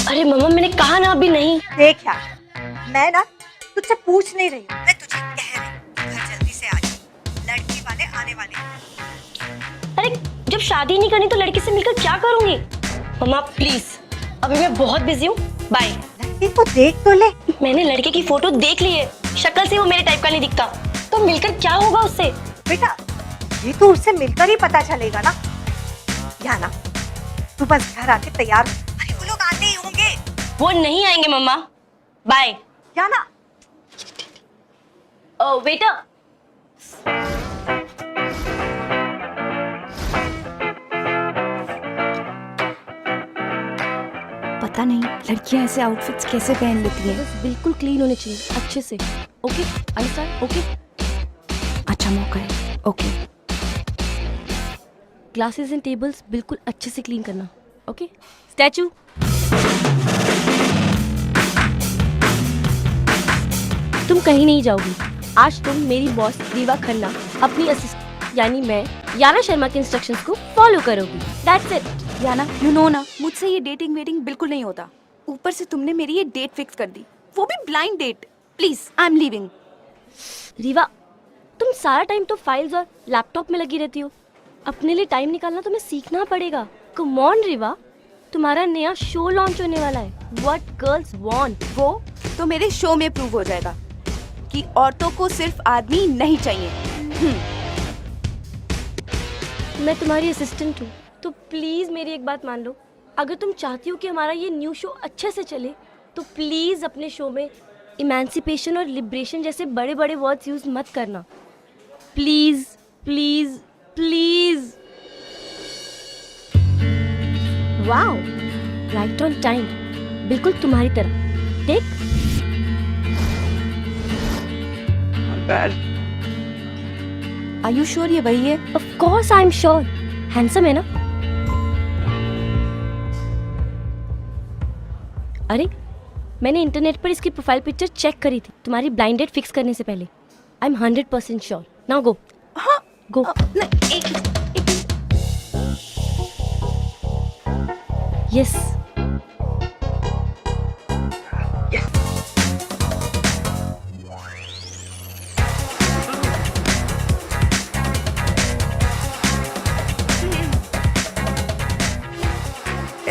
अरे मम्मा मैंने कहा ना अभी नहीं। देख यार, मैं ना तुझसे पूछ नहीं रही, मैं तुझे कह रही हूँ घर जल्दी से आ जा, लड़की वाले आने वाले हैं। अरे जब शादी नहीं करनी तो लड़की से मिलकर क्या करूंगी? मम्मा प्लीज, अभी मैं बहुत बिजी हूँ, बाय। लड़की को देख तो ले। मैंने लड़के की फोटो देख ली है, शक्ल से वो मेरे टाइप का नहीं दिखता, तो मिलकर क्या होगा उससे? बेटा ये तो उससे मिलकर ही पता चलेगा ना। या ना तू बस घर आके तैयार हो। अरे वो लोग आते ही होंगे। वो नहीं आएंगे मम्मा, बाय। या ना वेटर। पता नहीं लड़कियां ऐसे आउटफिट्स कैसे पहन लेती हैं। बस बिल्कुल क्लीन होने चाहिए, अच्छे से। Okay understand? ओके। अच्छा मौका है। ओके ग्लासेस एंड टेबल्स बिल्कुल अच्छे से क्लीन करना। Okay statue. तुम कहीं नहीं जाओगी, आज तुम मेरी बॉस रीवा खन्ना अपनी असिस्टेंट यानी मैं याना शर्मा के इंस्ट्रक्शंस को फॉलो करोगी। That's it. Yana you know ना, मुझसे ये डेटिंग वेटिंग बिल्कुल नहीं होता। ऊपर से तुमने मेरी ये डेट फिक्स कर दी, वो भी blind date. Please I am leaving. Riva तुम सारा टाइम तो फाइल्स और लैपटॉप में लगी रहती हो, अपने लिए टाइम निकालना तुम्हें सीखना पड़ेगा। कम ऑन रीवा, तुम्हारा नया शो लॉन्च होने वाला है, व्हाट गर्ल्स वांट। वो तो मेरे शो में प्रूव हो जाएगा कि औरतों को सिर्फ आदमी नहीं चाहिए। मैं तुम्हारी असिस्टेंट हूँ, तो प्लीज मेरी एक बात मान लो। अगर तुम चाहती हो कि हमारा ये न्यू शो अच्छे से चले, तो प्लीज अपने शो में इमेंसिपेशन और लिबरेशन जैसे बड़े बड़े वर्ड्स यूज मत करना। Please please please. Wow, right on time, बिल्कुल तुम्हारी तरह। Take. Bad. Are you sure ये वही है? Of course I am sure. Handsome है ना? अरे मैंने इंटरनेट पर इसकी प्रोफाइल पिक्चर चेक करी थी तुम्हारी ब्लाइंड डेट फिक्स करने से पहले। I am 100% sure. Now go. हाँ गो। नहीं, एक yes.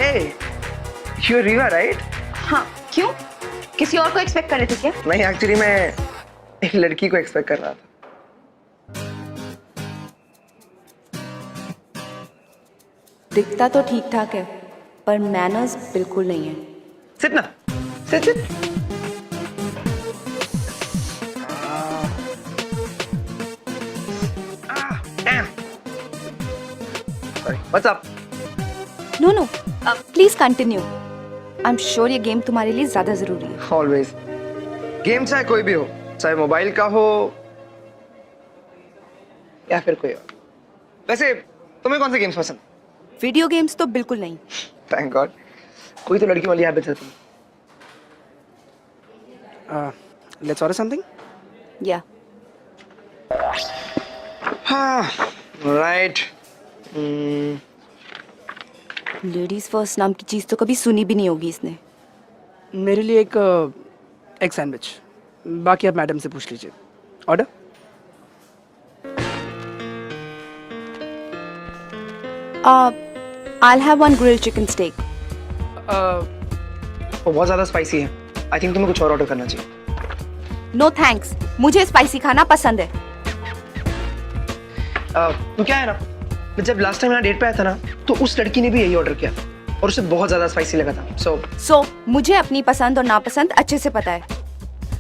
Hey, you're Riva, right? हाँ क्यों? किसी और को एक्सपेक्ट कर रहे थे क्या? नहीं, एक्चुअली मैं एक लड़की को एक्सपेक्ट कर रहा था। दिखता तो ठीक ठाक है, पर मैनर्स बिल्कुल नहीं है। Sit ना, sit. Damn. Sorry. What's up? No no please continue. I am sure ये गेम तुम्हारे लिए ज्यादा जरूरी है। Always. गेम चाहे कोई भी हो, चाहे मोबाइल का हो या फिर कोई और। वैसे तुम्हें कौन से गेम्स पसंद? वीडियो गेम्स तो बिल्कुल नहीं। Thank God. कोई तो लड़की वाली हैबिट है तुम्हें। Let's order something? या हाँ, right. लेडीज फर्स्ट नाम की चीज तो कभी सुनी भी नहीं होगी इसने। मेरे लिए एक एग सैंडविच, बाकी आप मैडम से पूछ लीजिए। Order? I'll have one grilled chicken steak. वो बहुत ज़्यादा स्पाइसी है। आई थिंक तुम्हें कुछ और ऑर्डर करना चाहिए। No thanks, मुझे स्पाइसी खाना पसंद है। तो क्या है ना, मैं जब लास्ट टाइम यहाँ डेट पे आया था ना, तो उस लड़की ने भी यही ऑर्डर किया और उसे बहुत ज़्यादा स्पाइसी लगा था। So मुझे अपनी पसंद और नापसंद अच्छे से पता है।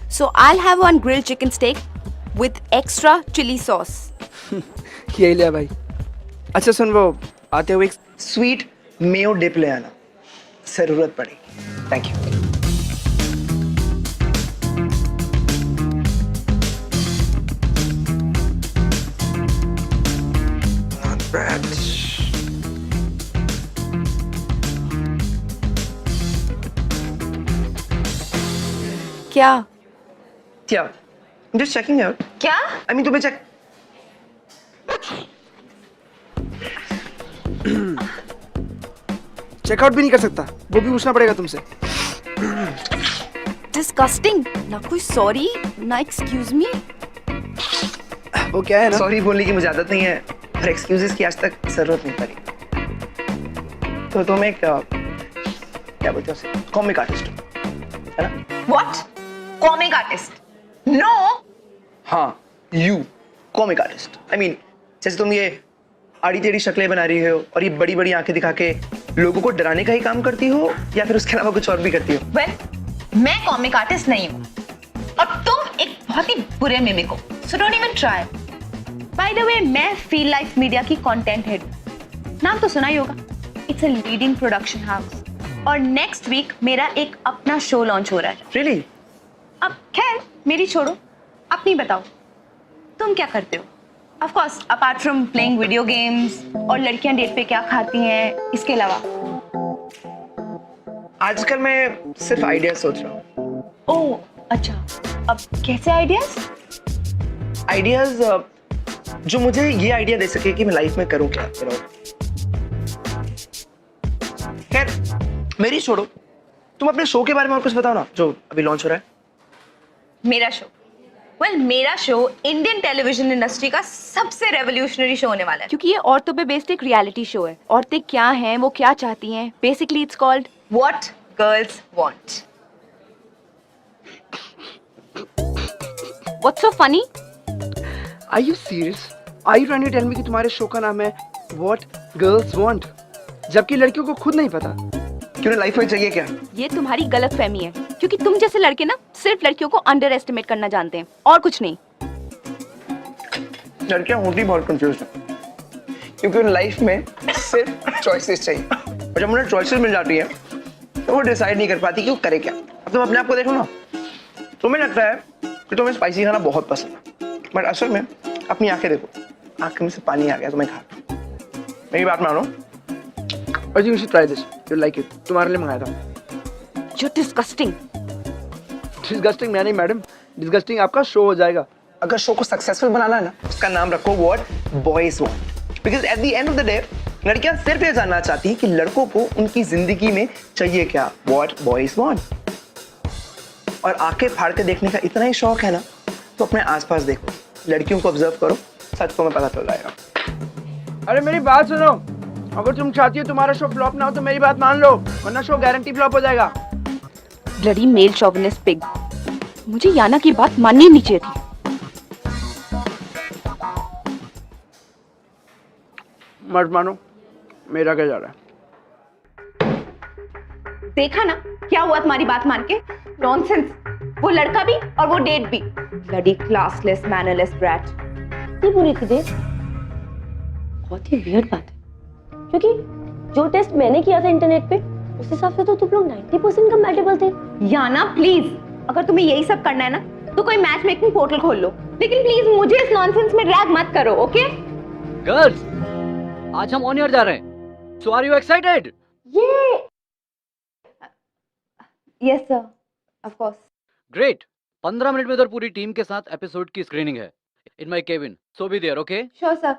So I'll have one grilled chicken steak with extra chili sauce. यही लिया भाई। अच्छा सुन, वो आते हुए एक स्वीट मेयो डिप ले आना, ज़रूरत पड़ेगी। Thank you. Brad. क्या? Yeah, I'm just checking out. क्या? I mean, तुम्हें check. चेकआउट भी नहीं कर सकता, वो भी पूछना पड़ेगा तुमसे। डिस्गस्टिंग। ना कोई सॉरी ना एक्सक्यूज मी। वो क्या है ना, सॉरी बोलने की मुझे आदत नहीं है और एक्सक्यूजेस की आज तक जरूरत नहीं पड़ी। तो तुम एक क्या बोलते हो उसे, कॉमिक आर्टिस्ट है ना? व्हाट? Comic artist? नो। हाँ, you comic artist. I mean जैसे तुम ये आड़ी टेढ़ी शक्लें बना रही हो और ये बड़ी बड़ी आंखें दिखा के लोगों को डराने का ही काम करती हो, या फिर उसके अलावा कुछ और भी करती हो? वेल, मैं कॉमिक आर्टिस्ट नहीं हूँ और तुम एक बहुत ही बुरे मिमिक हो, so don't even try. By the way, मैं फील लाइफ मीडिया की कंटेंट हेड, नाम तो सुना ही होगा। It's a leading production house और नेक्स्ट वीक मेरा एक अपना शो लॉन्च हो रहा है। रियली? अब खैर मेरी छोड़ो, अपनी बताओ, तुम क्या करते हो? Of course apart from playing video games और लड़कियां डेट पे क्या खाती हैं, इसके अलावा। आजकल मैं सिर्फ आइडिया सोच रहा हूँ। ओह अच्छा, अब कैसे आइडियाज? आइडियाज जो मुझे ये आइडिया दे सके कि मैं लाइफ में करूँ क्या। खैर मेरी छोड़ो, तुम अपने शो के बारे में और कुछ बताओ ना, जो अभी लॉन्च हो रहा है। मेरा शो? वेल, मेरा शो इंडियन टेलीविजन इंडस्ट्री का सबसे रेवोल्यूशनरी शो होने वाला है। क्योंकि ये औरतों पे बेस्ड एक रियलिटी शो है। औरतें क्या हैं, वो क्या चाहती हैं, basically it's called what girls want. What's so funny? Are you serious? Are you trying to tell me कि तुम्हारे शो का नाम है व्हाट गर्ल्स वांट, जबकि लड़कियों को खुद नहीं पता क्यों लाइफ में चाहिए क्या? ये तुम्हारी गलतफहमी है, क्योंकि तुम जैसे लड़के ना सिर्फ लड़कियों को अंडर एस्टिमेट करना जानते हैं और कुछ नहीं। लड़कियां होती बहुत कंफ्यूज हैं, क्योंकि उन लाइफ में सिर्फ चॉइसेस चाहिए और जब उन्हें चॉइसेस मिल जाती है तो वो डिसाइड नहीं कर पाती कि वो करे क्या। अब तुम अपने आप को देखो ना, तुम्हें लगता है कि तुम्हें स्पाइसी खाना बहुत पसंद है, बट असल में अपनी आंखें देखो, आंखें में से पानी आ गया तुम्हें खा। मेरी बात मानो। I think you should try this, you like it. तुम्हारे लिए मंगाया था। जो डिस्गस्टिंग। डिस्गस्टिंग मैं नहीं मैडम, डिस्गस्टिंग आपका शो हो जाएगा। अगर शो को सक्सेसफुल बनाना है ना, उसका नाम रखो what boys want, because at the end of the day लड़कियां सिर्फ ये जानना चाहती हैं कि लड़कों को उनकी जिंदगी में चाहिए क्या, व्हाट बॉयज वांट। और आंखें फाड़ के देखने का इतना ही शौक है ना, तो अपने आसपास देखो, लड़कियों को ऑब्जर्व करो, सच तुम्हें पता चल जाएगा। अरे मेरी बात सुनो, अगर तुम चाहती हो तुम्हारा शो फ्लॉप ना हो तो मेरी बात मान लो, वरना शो गारंटी फ्लॉप हो जाएगा। Bloody male chauvinist pig. मुझे याना की बात माननी नहीं चाहिए थी। मत मानो, मेरा क्या जा रहा है। देखा ना क्या हुआ तुम्हारी बात मान के? नॉनसेंस, वो लड़का भी और वो डेट भी। Bloody classless mannerless brat. इतनी बुरी थी डेट? बहुत ही वियर्ड बात है, क्योंकि जो टेस्ट मैंने किया था इंटरनेट पे, उस हिसाब से तो तुम लोग 90% कंपैटिबल थे। याना प्लीज, अगर तुम्हें यही सब करना है ना तो कोई मैच मेकिंग पोर्टल खोल लो, लेकिन प्लीज मुझे इस नॉनसेंस में ड्रैग मत करो, ओके? गर्ल्स, आज हम ऑन एयर जा रहे हैं, so are you excited? Yes sir, of course. Great. 15 minute में उधर पूरी टीम के साथ एपिसोड की स्क्रीनिंग है in my cabin, so be there, okay? Sure sir.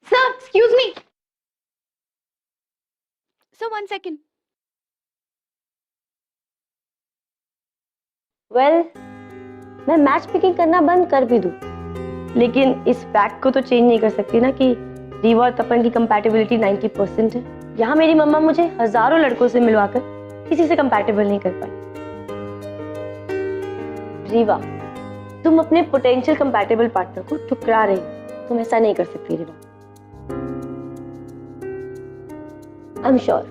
Sir excuse me. So 1 second. Well, मैं मैच पिकिंग करना बंद कर भी दूं, लेकिन इस फैक्ट को तो चेंज नहीं कर सकती ना कि रीवा और तपन की कंपैटिबिलिटी 90% है। यहाँ मेरी मम्मा मुझे हजारों लड़कों से मिलवाकर किसी से कंपैटिबल नहीं कर पाई। रीवा, तुम अपने पोटेंशियल कंपैटिबल पार्टनर को ठुकरा रही हो, तुम ऐसा नहीं कर सकती रीवा। आई एम श्योर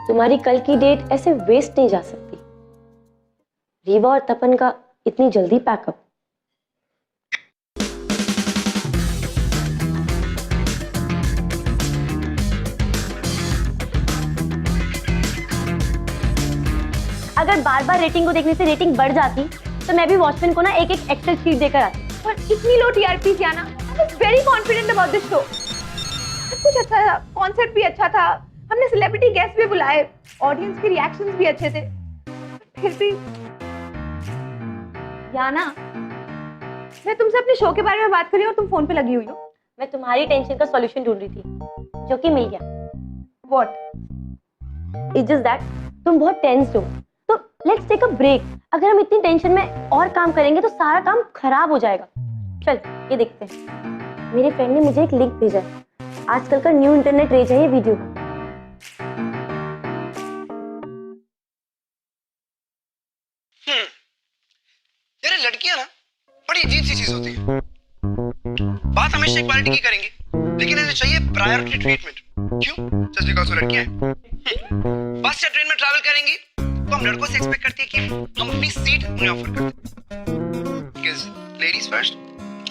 तुम्हारी कल की डेट ऐसे वेस्ट नहीं जा सकती। रीवा और तपन का इतनी जल्दी पैकअप। अगर बार बार रेटिंग को देखने से रेटिंग बढ़ जाती तो मैं भी वॉचमैन को ना एक एक एक्सेल शीट देकर आती। और इतनी लो टीआरपी क्या ना, I was very confident about this show. सब कुछ अच्छा था, कॉन्सेप्ट भी अच्छा था, हमने सेलिब्रिटी गेस्ट भी बुलाए, ऑडियंस के रिएक्शंस भी अच्छे थे, फिर भी याना, मैं तुमसे अपने शो के बारे में बात कर रही हूँ और तुम फोन पे लगी हुई हो। मैं तुम्हारी टेंशन का सॉल्यूशन ढूंढ रही थी, जो कि मिल गया। व्हाट? इट्स जस्ट दैट तुम बहुत टेंस्ड हो, तो लेट्स टेक अ ब्रेक। अगर हम इतनी टेंशन में और काम करेंगे तो सारा काम खराब हो जाएगा। चल ये देखते हैं। मेरे फ्रेंड ने मुझे एक लिंक भेजा है, आजकल का न्यू इंटरनेट रेज है ये वीडियो। यार ये लड़कियां ना बड़ी अजीब सी चीज होती है। बात हमेशा इक्वालिटी की करेंगे, लेकिन इन्हें चाहिए प्रायोरिटी ट्रीटमेंट। क्यों? जस्ट बिकॉज़ वो लड़कियां हैं। बस या ट्रेन में ट्रैवल करेंगी तो हम लड़कों से एक्सपेक्ट करते हैं कि हम अपनी सीट उन्हें ऑफर करते हैं। Because ladies first.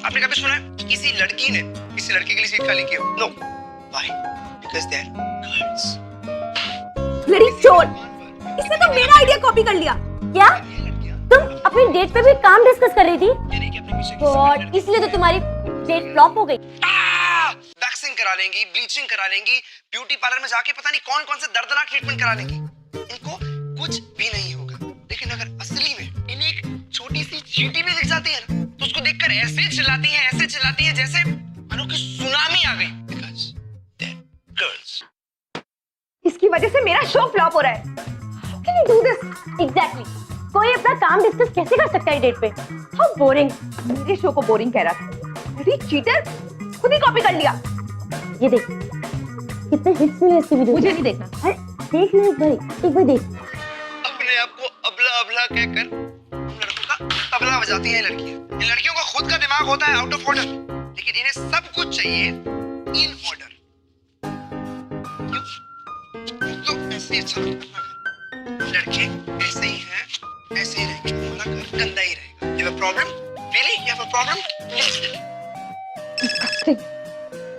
आपने कभी सुना है किसी लड़की ने किसी लड़के के लिए सीट खाली की हो? No. Why? Because they are girls. Bloody चोर, इसने तो मेरा आइडिया कॉपी कर लिया। क्या तुम अपनी डेट पे भी काम डिस्कस कर रही थी? गॉड, इसलिए तो तुम्हारी डेट फ्लॉप हो गई। वैक्सिंग करा लेंगी, ब्लीचिंग करा लेंगी, ब्यूटी पार्लर में जाके पता नहीं कौन-कौन से दर्दनाक ट्रीटमेंट करा लेंगी। इनको कुछ भी नहीं होगा, लेकिन अगर असली में इन्हें एक छोटी सी चींटी भी दिख जाती है ना, तो उसको देखकर ऐसे चिल्लाती हैं जैसे मानो कि सुनामी आ गई। Because they're girls. इसकी वजह से मेरा शो फ्लॉप हो रहा है। How can you do this? Exactly कोई अपना काम डिस्कस कैसे कर सकता है डेट पे? How boring. मेरे शो को बोरिंग कह रहा था। अरे चीटर, खुद ही कॉपी कर लिया। ये देख कितने हिट्स मिले इसकी वीडियो। मुझे नहीं देखना। अरे देख ले एक बार देख। अपने आप को अबला कहकर लड़कों का तबला बजाती हैं लड़कियां। इन लड़कियों का खुद का दिमाग होता है आउट ऑफ ऑर्डर, लेकिन इन्हें सब कुछ चाहिए इन ऑर्डर। तो ऐसे अच्छा लगता है। लड़के ऐसे ही हैं, ऐसे ही रहेंगे, हमारा घर गंदा ही रहेगा। You have a problem? Really? You have a problem?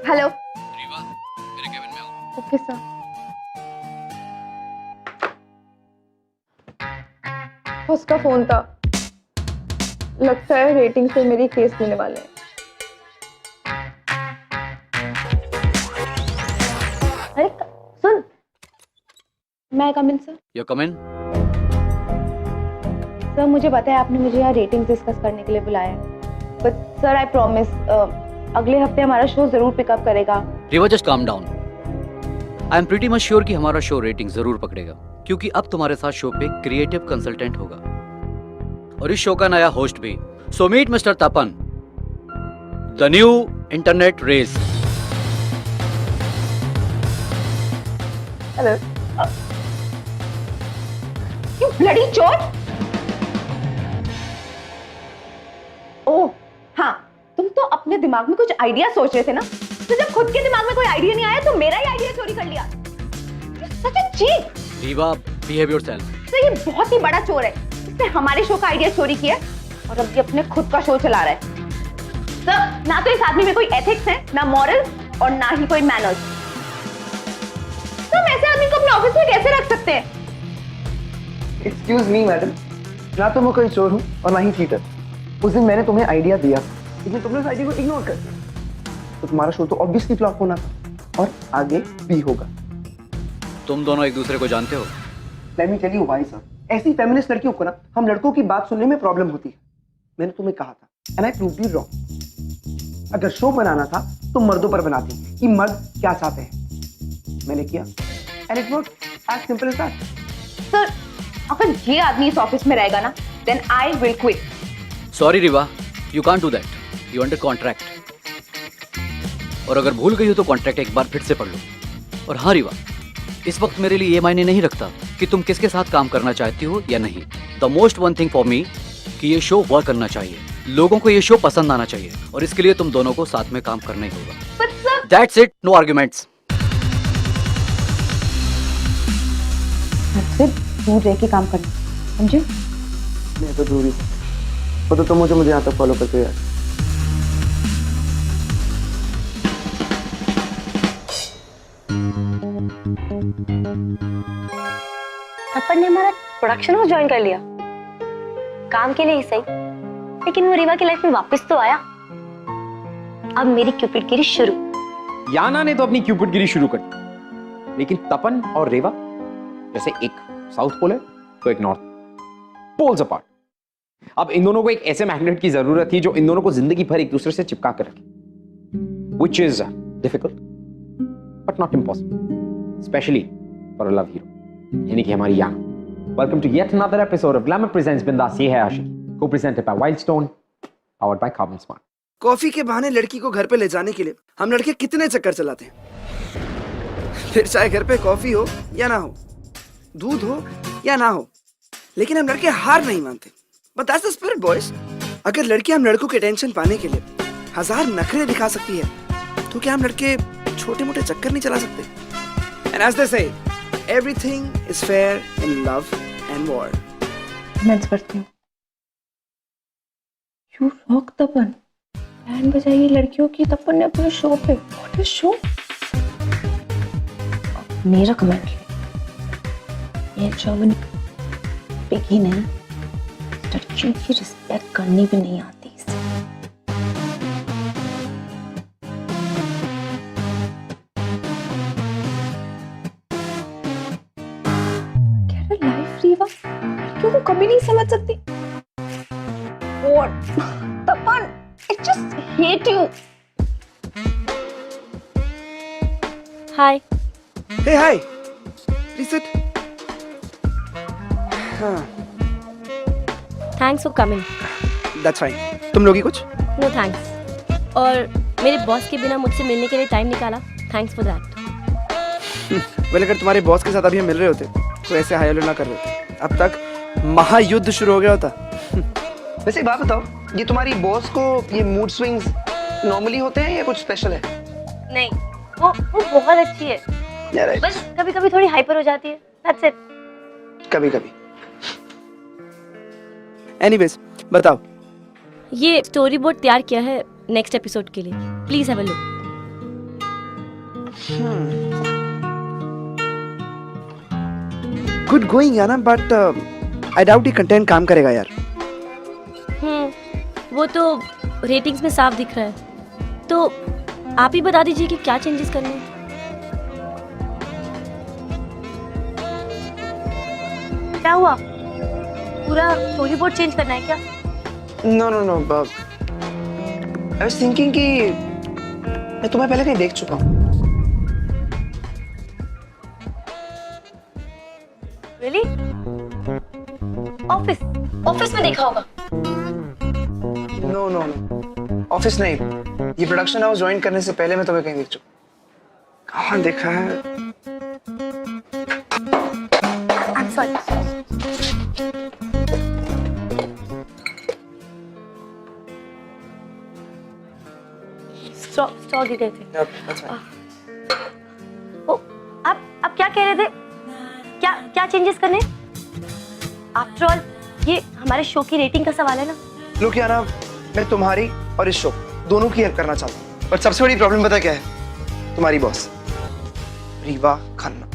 Hello. Rewa, मेरे केबिन में आओ। Okay sir. उसका फोन था, लगता है रेटिंग से मेरी केस लेने वाले हैं। अरे सुन, may I come in sir? You come in. Sir मुझे पता है आपने मुझे यहाँ रेटिंग डिस्कस करने के लिए बुलाया है, बट सर आई प्रॉमिस अगले हफ्ते हमारा शो जरूर पिकअप करेगा। Rewa just calm down. I am pretty much sure कि हमारा शो रेटिंग जरूर पकड़ेगा, क्योंकि अब तुम्हारे साथ शो पे क्रिएटिव कंसल्टेंट होगा और इस शो का नया होस्ट भी। So meet mister Tapan, the new internet race. Hello. You bloody चोर। ओह हाँ, तुम तो अपने दिमाग में कुछ आइडिया सोच रहे थे ना, तो जब खुद के दिमाग में कोई आइडिया नहीं आया तो मेरा ही आइडिया चोरी कर लिया। Such a cheat. Riva, behave yourself. तो ये बहुत ही बड़ा चोर है, इसने हमारे शो का आइडिया चोरी किया और अब ये अपने खुद का शो चला रहा है। सर ना तो इस आदमी में कोई एथिक्स है, ना मॉरल्स और ना ही कोई मैनर्स। तुम ऐसे आदमी को अपने ऑफिस में कैसे रख सकते हैं? एक्सक्यूज मी मैडम, ना तो मैं कोई चोर हूँ और ना ही चीटर। उस दिन मैंने तुम्हें आइडिया दिया, लेकिन तुमने उस आइडिया को इग्नोर कर दिया, तो तुम्हारा शो तो ऑब्वियसली फ्लॉप होना था और आगे भी होगा। तुम दोनों एक दूसरे को जानते हो? Let me tell you why sir. ऐसी फेमिनिस्ट लड़कियों को ना हम लड़कों की बात सुनने में प्रॉब्लम होती है। मैंने तुम्हें कहा था and I proved you wrong. अगर शो बनाना था तो मर्दों पर बनाती कि मर्द क्या चाहते हैं। मैंने किया and it work, as simple as that. Sir अगर ये आदमी इस ऑफिस में रहेगा ना, then I will quit. Sorry Riva, you can't do that, you under contract. और अगर भूल गई हो तो कॉन्ट्रैक्ट एक बार फिर से पढ़ लो। और हाँ रीवा, इस वक्त मेरे लिए ये मायने नहीं रखता कि तुम किसके साथ काम करना चाहती हो या नहीं। The most one thing for me कि ये शो वर्क करना चाहिए, लोगों को ये शो पसंद आना चाहिए, और इसके लिए तुम दोनों को साथ में काम करना ही होगा। But sir that's it, no arguments. सिर्फ दूर रह के काम करना, समझे? मैं तो जरूरी था, वो तो मुझे यहाँ तक फॉलो करते यार। तपन ने हमारा प्रोडक्शन हाउस ज्वाइन कर लिया, काम के लिए ही सही, लेकिन वो रीवा की लाइफ में वापस तो आया। अब मेरी क्यूपिडगिरी शुरू। याना ने तो अपनी क्यूपिडगिरी शुरू कर दी, लेकिन तपन और रेवा जैसे एक साउथ पोल है तो एक नॉर्थ पोल्स अपार्ट। अब इन दोनों को एक ऐसे मैग्नेट की जरूरत थी जो इन दोनों को जिंदगी भर एक दूसरे से चिपका कर रखे, which is difficult but not impossible। Especially for a love hero, यानी कि हमारी यांग। Welcome to yet another episode of glamour presents Bindaas Yeh Hai Aashiqui, co-presented by Wildstone, powered by Carbon smart. Coffee के बहाने लड़की को घर पे ले जाने के लिए हम लड़के कितने चक्कर चलाते हैं। फिर चाहे घर पे कॉफी हो या ना हो, दूध हो या ना हो, लेकिन हम लड़के हार नहीं मानते। But that's the spirit boys. अगर लड़की हम लड़कों के टेंशन पाने के लिए हजार नखरे दिखा सकती है, तो क्या हम लड़के छोटे मोटे चक्कर नहीं चला सकते? एंड एज दे से, everything is fair in love and war. Comments पढ़ती हूँ। यू रॉक तपन, बैंड बजाई लड़कियों की तपन ने अपने शो पे। What is show? मेरा कमेंट ये जर्मन पिगी नहीं, लड़कियों की रिस्पेक्ट करनी भी नहीं आती। लाइफ रीवा लड़कियों को कभी नहीं समझ सकती। और Tapan, I just hate you. Hi. Hey hi, please sit. हाँ, thanks for coming. That's fine. तुम लोगी कुछ? No thanks. और मेरे बॉस के बिना मुझसे मिलने के लिए टाइम निकाला, थैंक्स फॉर दैट। वेल, अगर तुम्हारे बॉस के साथ अभी हम मिल रहे होते तो ऐसे हाय हेलो ना कर रहे होते, अब तक महायुद्ध शुरू हो गया होता। वैसे एक बात बताओ, ये तुम्हारी बॉस को ये मूड स्विंग्स नॉर्मली होते हैं या कुछ स्पेशल है? नहीं, वो बहुत अच्छी है, राइट, बस कभी कभी थोड़ी हाइपर हो जाती है, दैट्स इट। कभी कभी। एनीवेज, बताओ। ये स्टोरी बोर्ड तैयार किया है नेक्स्ट एपिसोड के लिए, please have a look. Good going Yana, but I doubt ये कंटेंट काम करेगा यार। वो तो रेटिंग्स में साफ दिख रहा है, तो आप ही बता दीजिए कि क्या चेंजेस करने हैं। क्या हुआ? पूरा स्टोरी बोर्ड चेंज करना है क्या? No no no, I was thinking कि मैं तुम्हें पहले कहीं देख चुका हूँ। रियली? ऑफिस में देखा होगा। नो नो नो, ऑफिस नहीं, ये प्रोडक्शन हाउस ज्वाइन करने से पहले मैं तुम्हें कहीं देख चुका। कहाँ देखा है? I'm sorry. स्टॉक दे थे। That's fine. ओ, आप क्या कह रहे थे? क्या चेंजेस करने? आफ्टर ऑल ये हमारे शो की रेटिंग का सवाल है ना। लुक याना, मैं तुम्हारी और इस शो दोनों की हेल्प करना चाहता हूँ, पर सबसे बड़ी प्रॉब्लम पता क्या है? तुम्हारी बॉस रीवा खन्ना।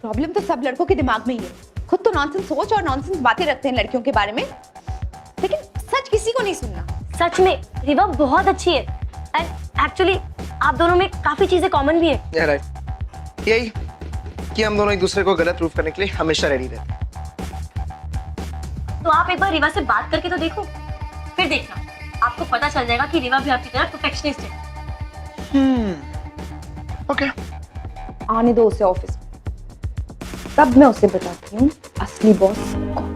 प्रॉब्लम तो सब लड़कों के दिमाग में ही है। खुद तो नॉनसेंस सोच और नॉनसेंस बातें रखते हैं लड़कियों के बारे में, लेकिन सच किसी को नहीं सुनना। सच में रीवा बहुत अच्छी है, एंड एक्चुअली आप दोनों में काफी चीजें कॉमन भी है। Yeah, right. यही कि हम दोनों एक दूसरे को गलत प्रूफ करने के लिए हमेशा रेडी रहते हैं। तो आप एक बार रीवा से बात करके तो देखो, फिर देखना आपको पता चल जाएगा कि रीवा भी आपकी तरह परफेक्शनिस्ट है। ओके, आने दो उसे ऑफिस में, तब मैं उसे बताती हूँ असली बॉस कौन।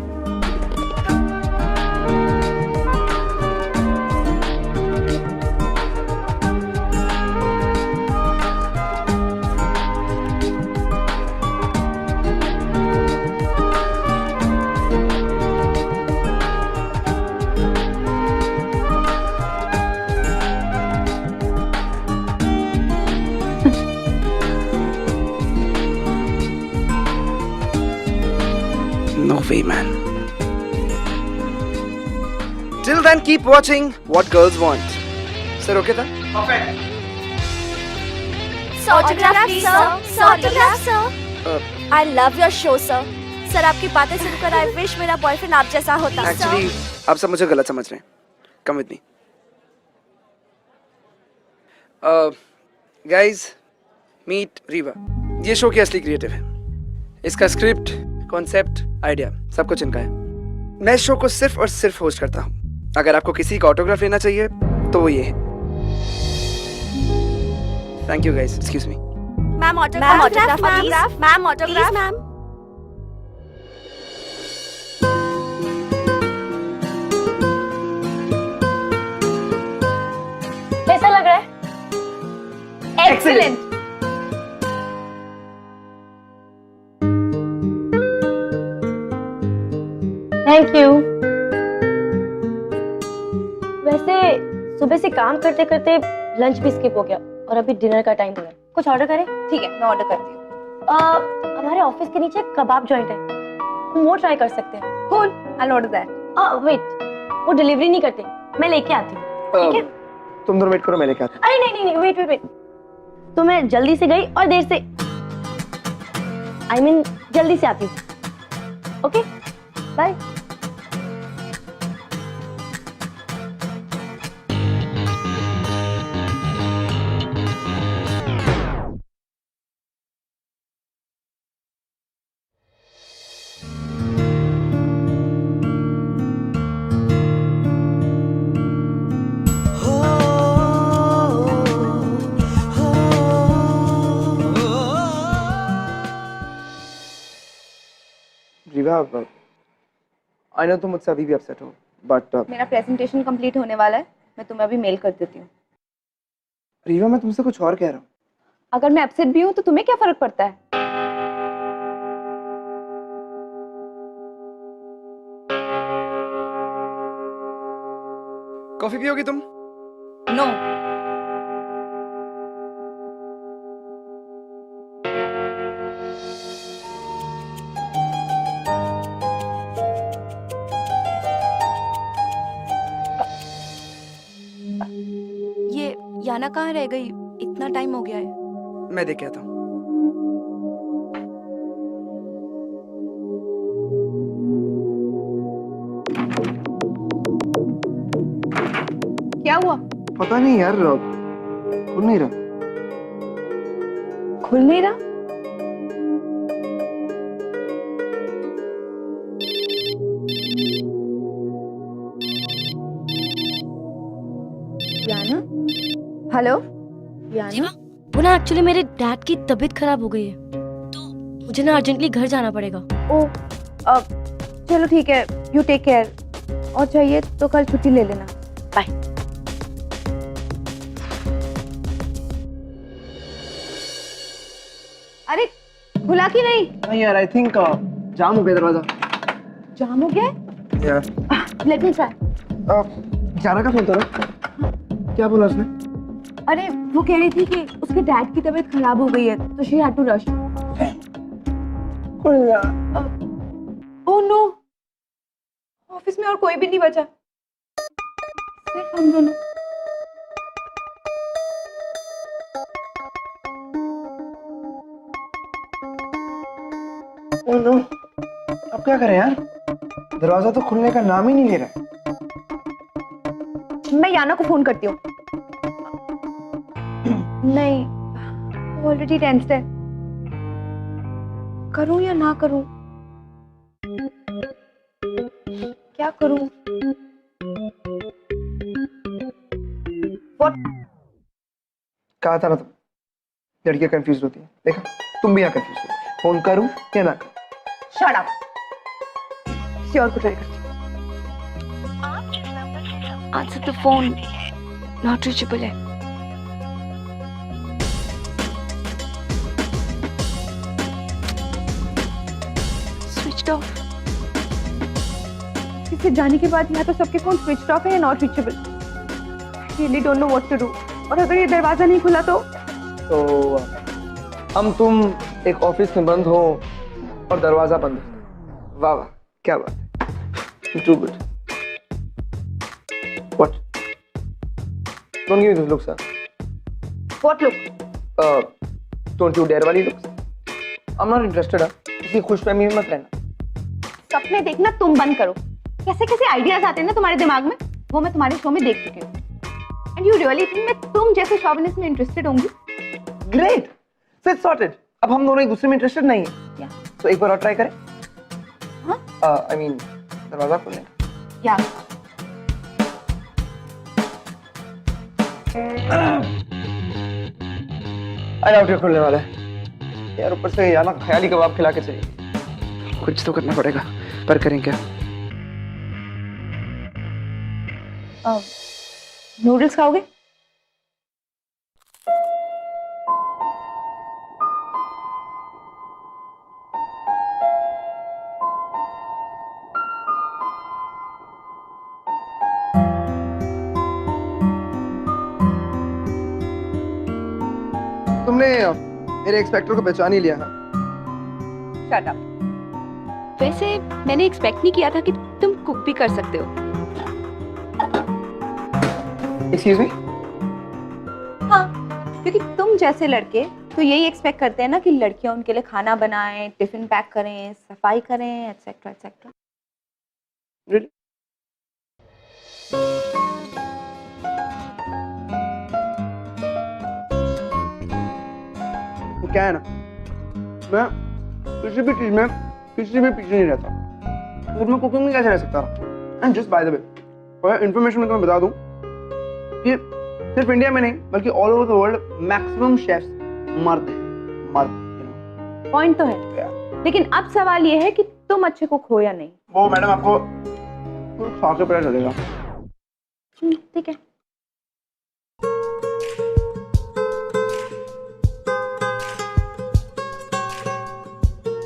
No way, man. Till then, keep watching What Girls Want. Sir, okay था? Autograph, sir. Autograph, sir. I love your show, sir. Sir आपकी बातें सुनकर I wish मेरा बॉयफ्रेंड आप जैसा होता। Actually, आप सब मुझे गलत समझ रहे हैं। Come with me. Guys, meet Riva. ये शो की असली क्रिएटिव है। इसका स्क्रिप्ट, कॉन्सेप्ट, आइडिया सब कुछ इनका है। मैं इस शो को सिर्फ और सिर्फ होस्ट करता हूँ। अगर आपको किसी का ऑटोग्राफ लेना चाहिए तो वो ये है। Thank you guys, excuse me. Ma'am autograph ma'am autograph ma'am कैसा लग रहा है? एक्सीलेंट। Thank you. वैसे सुबह से काम करते करते लंच भी स्किप हो गया और अभी डिनर का टाइम हो रहा है। कुछ ऑर्डर करें? ठीक है, मैं ऑर्डर करती हूँ। हमारे ऑफिस के नीचे कबाब जॉइंट है, हम वो ट्राई कर सकते हैं। Cool, I order that. Wait, वो डिलीवरी नहीं करते, मैं लेके आती हूँ। ठीक है? तुम दोनों वेट करो, मैं लेके आता अरे नहीं नहीं नहीं, वेट वेट वेट, तो मैं जल्दी से गई और देर से I mean, जल्दी से आती हूँ। Okay, bye. Riva, I know तुम मुझसे अभी भी अपसेट हो, बट मेरा प्रेजेंटेशन कंप्लीट होने वाला है, मैं तुम्हें अभी मेल कर देती हूँ। रीवा मैं तुमसे कुछ और कह रहा हूँ। अगर मैं अपसेट भी हूँ तो तुम्हें क्या फर्क पड़ता है? कॉफी पियोगी तुम? नो। ये याना कहाँ रह गई? इतना टाइम हो गया है। मैं देख के आता हूँ। क्या हुआ? पता नहीं यार, खुल नहीं रहा। खुल नहीं रहा? याना? हेलो याना? वो ना एक्चुअली मेरे डैड की तबीयत खराब हो गई है, तो मुझे ना अर्जेंटली घर जाना पड़ेगा। ओ, चलो ठीक है, यू टेक केयर। और चाहिए तो कल छुट्टी ले लेना। बाय। अरे खुला कि नहीं? नहीं यार, आई थिंक जाम हो गया दरवाजा। जाम हो गया? यार लेट मी ट्राई। जारा का फोन था ना? क्या बोला उसने? अरे वो कह रही थी कि उसके डैड की तबीयत खराब हो गई है, तो she had to rush. Oh no, office में और कोई भी नहीं बचा, सिर्फ हम दोनों। ओह नो, अब क्या करें यार? दरवाजा तो खुलने का नाम ही नहीं ले रहा है। मैं याना को फोन करती हूँ। नहीं, ऑलरेडी टेंस्ड है। करूं या ना करूं? क्या करूं? What? कहा था ना तुम, लड़कियां कंफ्यूज होती हैं। देखा, तुम भी यहाँ कंफ्यूज हो। फोन करूं या ना करूं? Shut up. किसी और को ट्राई करती हूँ। Answer the phone, not reachable है। Switched off. इससे जाने के बाद या तो सबके फोन स्विच ऑफ है या not reachable. Really don't know what to do. और अगर ये दरवाजा नहीं खुला तो हम तुम एक ऑफिस में बंद हो और दरवाजा बंद हो। वाह वाह, क्या बात है। Too good. What? Don't give me this look sir. What look? Don't you dare वाली looks. I am not interested. किसी खुशफहमी में मत रहना। सपने देखना तुम बंद करो। कैसे कैसे आइडियाज आते हैं ना तुम्हारे दिमाग में, वो मैं तुम्हारे शो में देख चुकी हूँ। एंड यू रियली थिंक मैं तुम जैसे शॉविनिस्ट में इंटरेस्टेड होंगी? Great, so it's sorted. अब हम दोनों एक दूसरे में इंटरेस्टेड नहीं है। तो एक बार और ट्राई करें। आई मीन दरवाजा खोलने का। या आई डाउट ये खुलने वाला है। यार ऊपर से यार ना ख्याली कबाब खिला के चलिए। कुछ तो करना पड़ेगा, पर करें क्या? नूडल्स खाओगे? तुमने मेरे एक्सपेक्टर को पहचान ही लिया है। Shut up. वैसे मैंने एक्सपेक्ट नहीं किया था कि तुम कुक भी कर सकते हो। Excuse me? हाँ, क्योंकि तुम जैसे लड़के तो यही एक्सपेक्ट करते हैं ना कि लड़कियां उनके लिए खाना बनाएं, टिफिन पैक करें, सफाई करें, एटसेट्रा एटसेट्रा। Really? वो क्या है ना, मैं किसी भी चीज में किसी भी पीछे नहीं रहता। तो मैं कुकिंग में कैसे रह सकता? And just by the way, for information मैं तुम्हें बता दूं कि सिर्फ इंडिया में नहीं बल्कि all over the world maximum chefs मर्द हैं, मर्द। पॉइंट तो है, लेकिन अब सवाल ये है कि तुम अच्छे कुक हो या नहीं। वो मैडम आपको खा के पता चलेगा। ठीक है।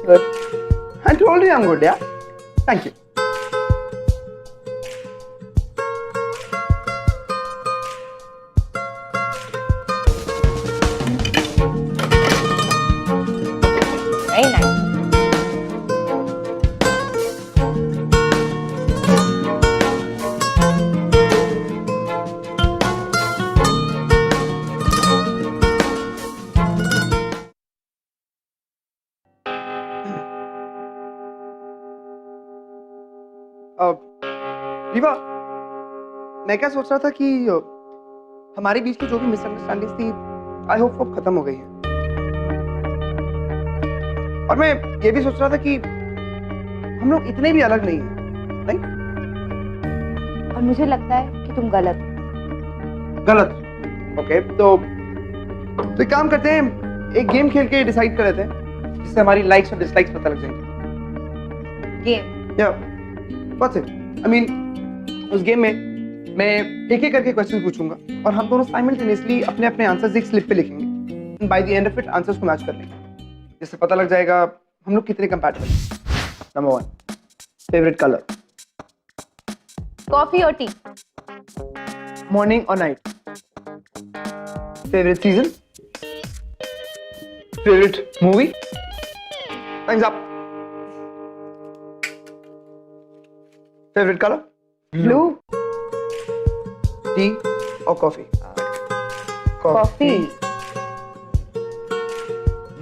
Good. I told you I'm good, yeah. Thank you. Very nice. Rewa, मैं क्या सोच रहा था कि हमारे बीच की जो भी मिसअंडरस्टैंडिंग थी, आई होप वो खत्म हो गई है। और मैं ये भी सोच रहा था कि हम लोग इतने भी अलग नहीं हैं, नहीं? और मुझे लगता है कि तुम गलत हो। गलत? ओके, तो एक काम करते हैं, एक गेम खेल के डिसाइड कर लेते हैं जिससे हमारी लाइक्स और डिसलाइक्स पता लग जाएंगे। गेम? या व्हाट्स इट? आई मीन उस गेम में मैं एक एक करके क्वेश्चन पूछूंगा और हम दोनों साइमल्टेनियसली अपने अपने आंसर्स एक स्लिप पे लिखेंगे। By the end of it answers को मैच कर लेंगे, जिससे पता लग जाएगा हम लोग कितने कंपैटिबल हैं। Number 1, favourite colour? कॉफी और टी। मॉर्निंग और night? Favourite season? Favourite movie? Times up. Favourite colour? Blue. T और कॉफी? कॉफी।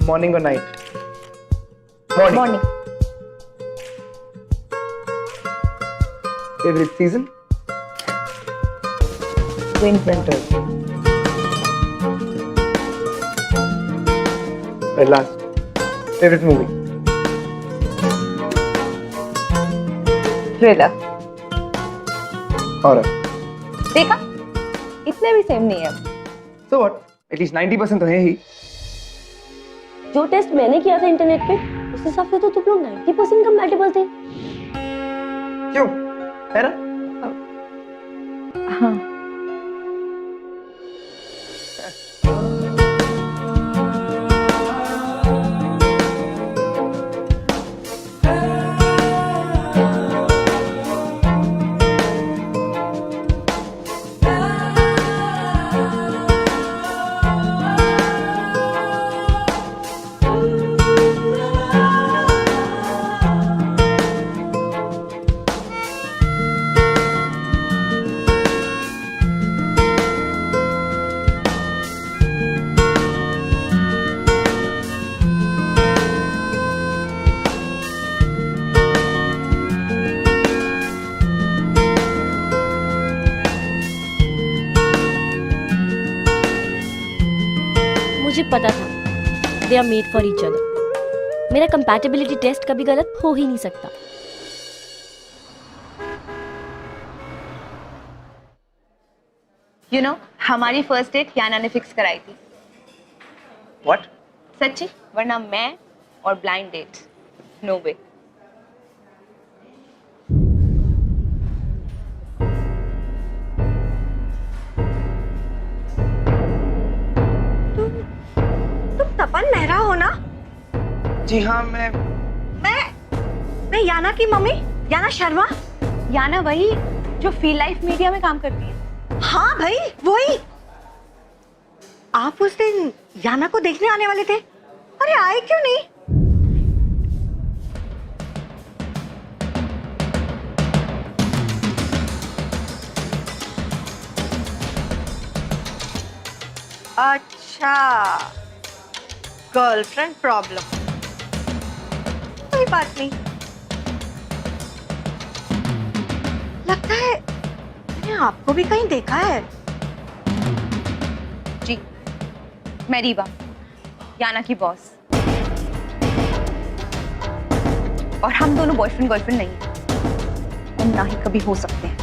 मॉर्निंग और night? Morning. Morning. Favourite season? Winter. At last, favorite movie? Thriller. Horror. देखा, इतने भी same नहीं है। So what? At least 90% तो है ही। जो टेस्ट मैंने किया था इंटरनेट पे, उस हिसाब से तो तुम लोग 90% कंपैटिबल थे। क्यों? है ना? हाँ। मुझे पता था they are made for each other. मेरा कंपैटिबिलिटी टेस्ट कभी गलत हो ही नहीं सकता। यू नो, हमारी फर्स्ट डेट याना ने फिक्स कराई थी। What? सच्ची, वरना मैं और ब्लाइंड डेट, नो वे। तुम तपन मेहरा हो ना? जी हाँ, मैं याना की मम्मी, याना शर्मा। याना वही जो फील लाइफ मीडिया में काम करती है। हाँ भाई, वही। आप उस दिन याना को देखने आने वाले थे, अरे आए क्यों नहीं? अच्छा, गर्लफ्रेंड प्रॉब्लम। कोई बात नहीं, लगता है मैंने आपको भी कहीं देखा है। जी, मैं रीवा, याना की बॉस। और हम दोनों बॉयफ्रेंड गर्लफ्रेंड नहीं हैं, और ना ही कभी हो सकते हैं।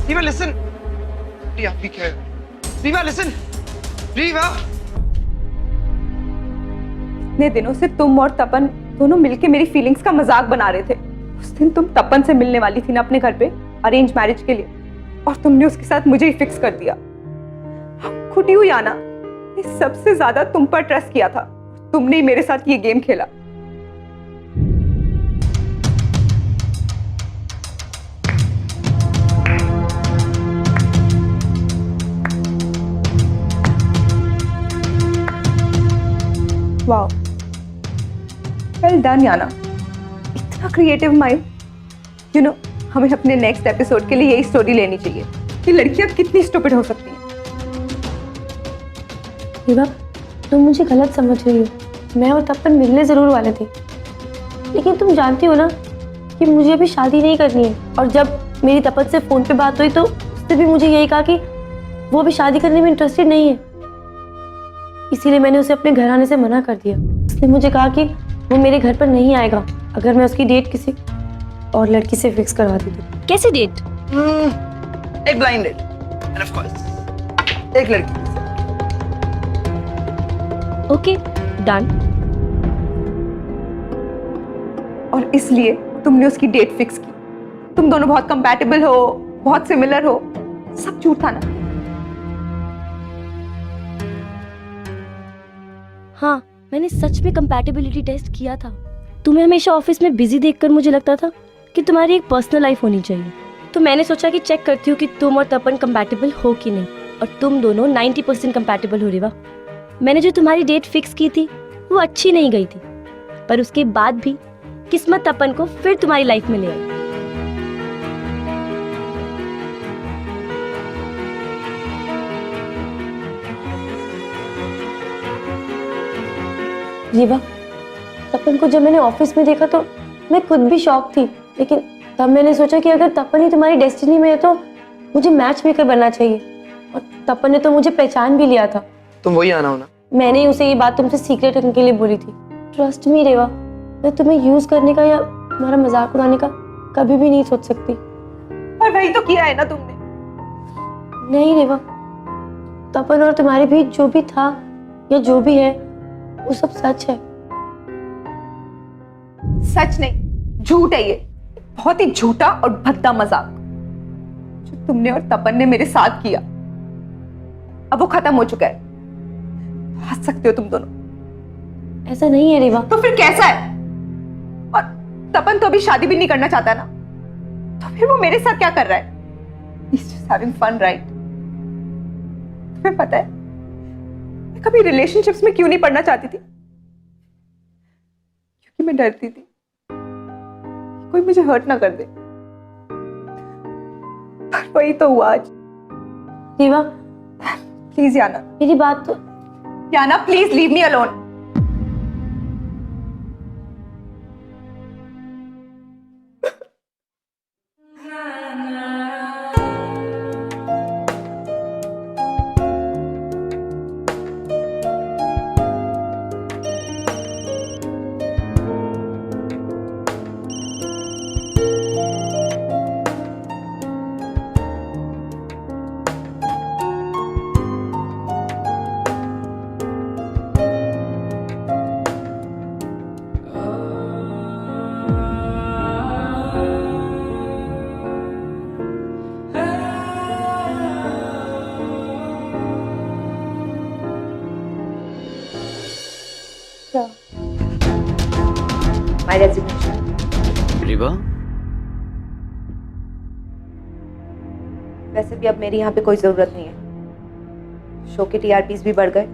Riva listen. Riya be careful. Riva listen. Riva. इतने दिनों से तुम और तपन दोनों मिलके मेरी फीलिंग्स का मजाक बना रहे थे। उस दिन तुम तपन से मिलने वाली थी ना अपने घर पे अरेंज मैरिज के लिए, और तुमने उसके साथ मुझे ही फिक्स कर दिया। खुद ही हुई आना, मैं सबसे ज्यादा तुम पर ट्रस्ट किया था, तुमने ही मेरे साथ ये गेम खेला। वाओ, वेल डन याना, इतना क्रिएटिव माइंड। यू नो, हमें अपने नेक्स्ट एपिसोड के लिए यही स्टोरी लेनी चाहिए कि लड़कियां कितनी स्टूपिड हो सकती हैं। विभा, तुम मुझे गलत समझ रही हो। मैं और तपन मिलने ज़रूर वाले थे, लेकिन तुम जानती हो ना कि मुझे अभी शादी नहीं करनी है। और जब मेरी तपन से फ़ोन पे बात हुई तो उसने भी मुझे यही कहा कि वो अभी शादी करने में इंटरेस्टेड नहीं है। इसीलिए मैंने उसे अपने घर आने से मना कर दिया। उसने मुझे कहा कि वो मेरे घर पर नहीं आएगा अगर मैं उसकी डेट किसी और लड़की से फिक्स करवा दी तो। कैसी डेट? एक blind date and of course एक लड़की। Okay, done. और इसलिए तुमने उसकी डेट फिक्स की। तुम दोनों बहुत कंपैटिबल हो, बहुत सिमिलर हो, सब झूठ था ना? हाँ, मैंने सच में कंपैटिबिलिटी टेस्ट किया था। तुम्हें हमेशा ऑफिस में बिजी देखकर मुझे लगता था कि तुम्हारी एक पर्सनल लाइफ होनी चाहिए। तो मैंने सोचा कि चेक करती हूँ कि तुम और तपन कंपैटिबल हो कि नहीं, और तुम दोनों 90% कंपैटिबल हो रेवा। मैंने जो तुम्हारी डेट फिक्स की थी वो अच्छी नहीं गई थी, पर उसके बाद भी किस्मत तपन को फिर तुम्हारी लाइफ में ले आई। रीवा, तपन को जब मैंने ऑफिस में देखा तो मैं खुद भी शॉक थी, लेकिन तब मैंने सोचा कि अगर तपन ही तुम्हारी डेस्टिनी में है तो मुझे मैच मेकर बनना चाहिए। और तपन ने तो मुझे पहचान भी लिया था। तुम वही आना हो ना? मैंने ही उसे ये बात तुमसे सीक्रेट रखने के लिए बोली थी। ट्रस्ट मी रेवा, मैं तुम्हें यूज करने का या तुम्हारा मजाक उड़ाने का कभी भी नहीं सोच सकती। और वही तो किया है ना तुमने। नहीं रेवा, तपन और तुम्हारे बीच जो भी था या जो भी है वो सब सच है। सच नहीं, झूठ है ये, बहुत ही झूठा और भद्दा मजाक जो तुमने और तपन ने मेरे साथ किया। अब वो खत्म हो चुका है, हंस सकते हो तुम दोनों। ऐसा नहीं है रेवा। तो फिर कैसा है? और तपन तो अभी शादी भी नहीं करना चाहता ना, तो फिर वो मेरे साथ क्या कर रहा है? He's just having fun, right? तुम्हें पता है मैं कभी रिलेशनशिप्स में क्यों नहीं पढ़ना चाहती थी? क्योंकि मैं डरती थी कोई मुझे हर्ट ना कर दे। पर वही तो हुआ आज। रेवा, प्लीज याना, मेरी बात तो। Yana please leave me alone. My resignation. Riva, वैसे भी अब मेरी यहाँ पे कोई जरूरत नहीं है। शो के टीआरपीज भी बढ़ गए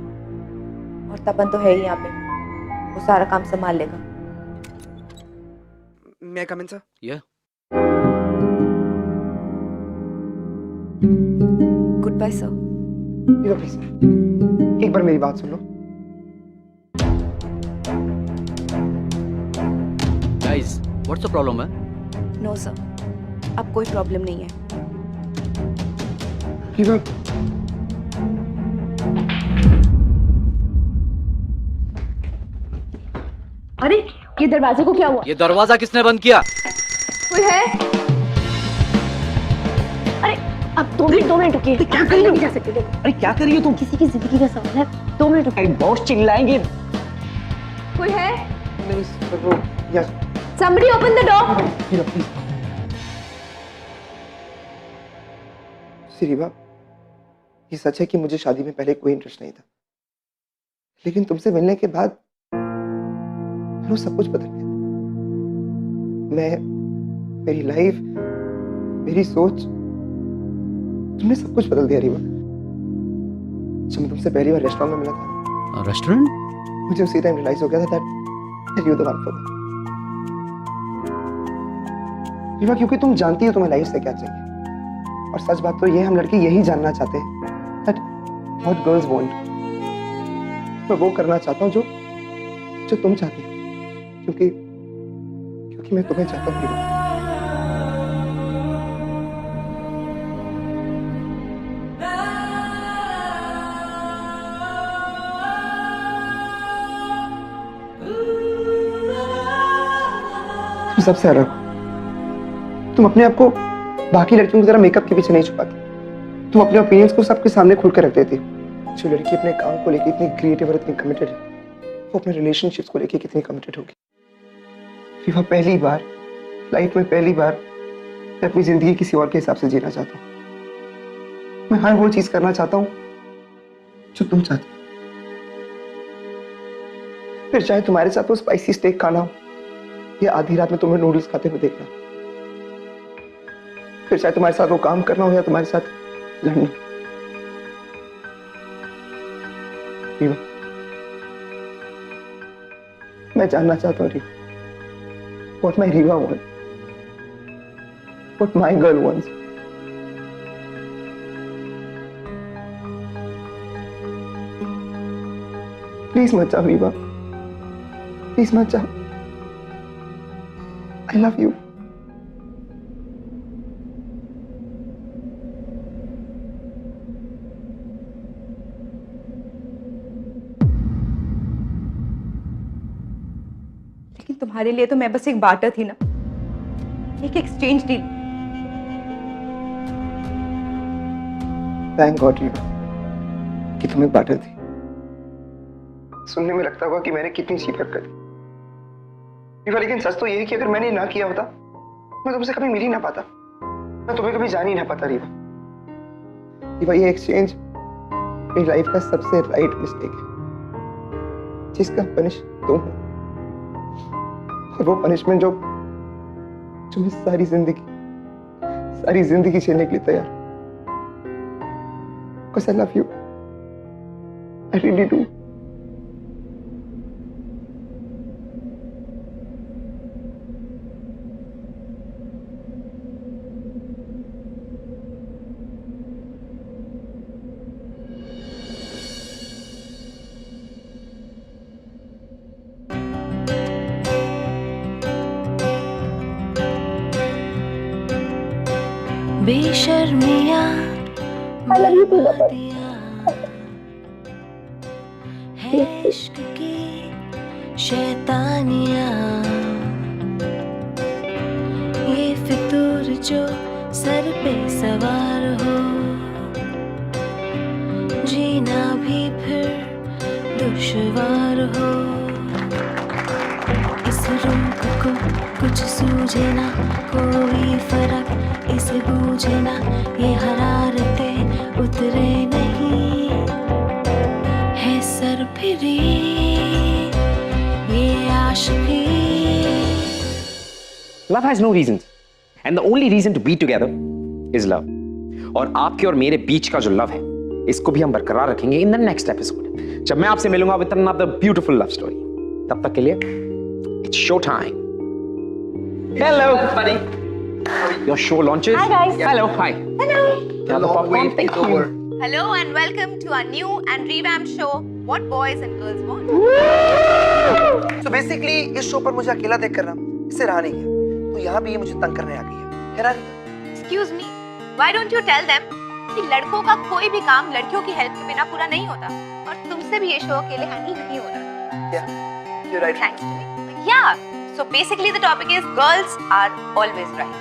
और तपन तो है ही यहाँ पे, वो सारा काम संभाल लेगा। मैं कम इन सर? या गुड बाय सर। प्लीज एक बार मेरी बात सुन लो। गाइस, व्हाट्स द प्रॉब्लम है? नो सर, अब कोई प्रॉब्लम नहीं है। रिवा, अरे ये दरवाजे को क्या हुआ? ये दरवाजा किसने बंद किया? कोई है? अब 2 मिनट रुकिए। क्या कर रही हो? नहीं जा सकते, देखो अरे क्या कर रही हो तुम? किसी की जिंदगी का सवाल है। 2 मिनट रुकिए। अरे बॉस चिल्लाएंगे। कोई है? नहीं सर, वो yes. Somebody open the door. Riva please. Riva, ये सच है कि मुझे शादी में पहले कोई इंटरेस्ट नहीं था, लेकिन तुमसे मिलने के बाद वो सब कुछ बदल गया। मेरी लाइफ, मेरी सोच, तुमने सब कुछ बदल दिया रिवा। जब मैं तुमसे पहली बार रेस्टोरेंट में मिला था, रेस्टोरेंट? मुझे उसी टाइम रियलाइज हो गया था that you the one for me. Riva, क्योंकि तुम जानती हो तुम्हें लाइफ से क्या चाहिए, और सच बात तो ये हम लड़के यही जानना चाहते हैं दैट व्हाट गर्ल्स वांट। मैं वो करना चाहता हूँ जो तुम चाहती हो, क्योंकि मैं तुम्हें चाहता हूँ रिवा। तुम सबसे अलग हो। तुम अपने आप को बाकी लड़कियों की तरह मेकअप के पीछे नहीं छुपाती। तुम अपने ओपिनियंस को सबके सामने खुलकर रख देती हो। जो लड़की अपने काम को लेकर इतनी क्रिएटिव और इतनी कमिटेड है, वो अपने रिलेशनशिप्स को लेकर कितनी कमिटेड होगी। रिवा, पहली बार लाइफ में मैं अपनी जिंदगी किसी और के हिसाब से जीना चाहता हूँ। मैं हर वो चीज करना चाहता हूँ जो तुम चाहती हो। फिर चाहे तुम्हारे साथ वो स्पाइसी स्टेक खाना हो, या आधी रात में तुम्हें नूडल्स खाते हुए देखना। फिर चाहे तुम्हारे साथ वो काम करना हो या तुम्हारे साथ लड़ना। रिवा, मैं जानना चाहता हूँ Riva, what my Riva wants, what my girl wants. Please मत जाओ रिवा, प्लीज मत जाओ। I love you. लेकिन तुम्हारे लिए तो मैं बस एक बार्टर थी ना, एक exchange deal. Thank God Riva कि तुम एक बार्टर थी। सुनने में लगता होगा कि मैंने कितनी चीप हरकत की रिवा, लेकिन सच तो ये है कि अगर मैंने ना किया होता, मैं तुमसे कभी मिल ही ना पाता, मैं तुम्हें कभी जान ही ना पाता रिवा। रिवा, ये एक्सचेंज मेरी लाइफ का सबसे राइट मिस्टेक है, जिसका पनिश तुम हो, और वो पनिशमेंट जो मैं सारी जिंदगी झेलने के लिए तैयार। Because I love you. I really do. बेशर्मिया है इश्क की शैतानिया, ये फितूर जो सर पे सवार हो, जीना भी फिर दुश्वार हो। इस रुख को कुछ सूझे ना, कोई फर्क इसे बूझे ना, ये हरारतें उतरे नहीं है sir free Aashiqui Love has no reasons. And the only reason to be together is love. और आपके और मेरे बीच का जो लव है इसको भी हम बरकरार रखेंगे इन द नेक्स्ट एपिसोड, जब मैं आपसे मिलूंगा with another beautiful love story. तब तक के लिए it's show time. Hello buddy. Your show launches. Hi guys. Hello. Hi. Hello. Wait, it's over. Hello and welcome to our new and revamped show, What Boys and Girls Want. So basically इस show पर मुझे अकेला देख कर ना इससे रहा नहीं गया, तो यहाँ भी ये मुझे तंग करने आ गई है ना? Excuse me, why don't you tell them कि लड़कों का कोई भी काम लड़कियों की हेल्प के बिना पूरा नहीं होता, और तुमसे भी ये शो अकेले हैंडल नहीं हो रहा. Yeah, you're right. Thanks to me. Yeah, so basically the topic is girls are always right.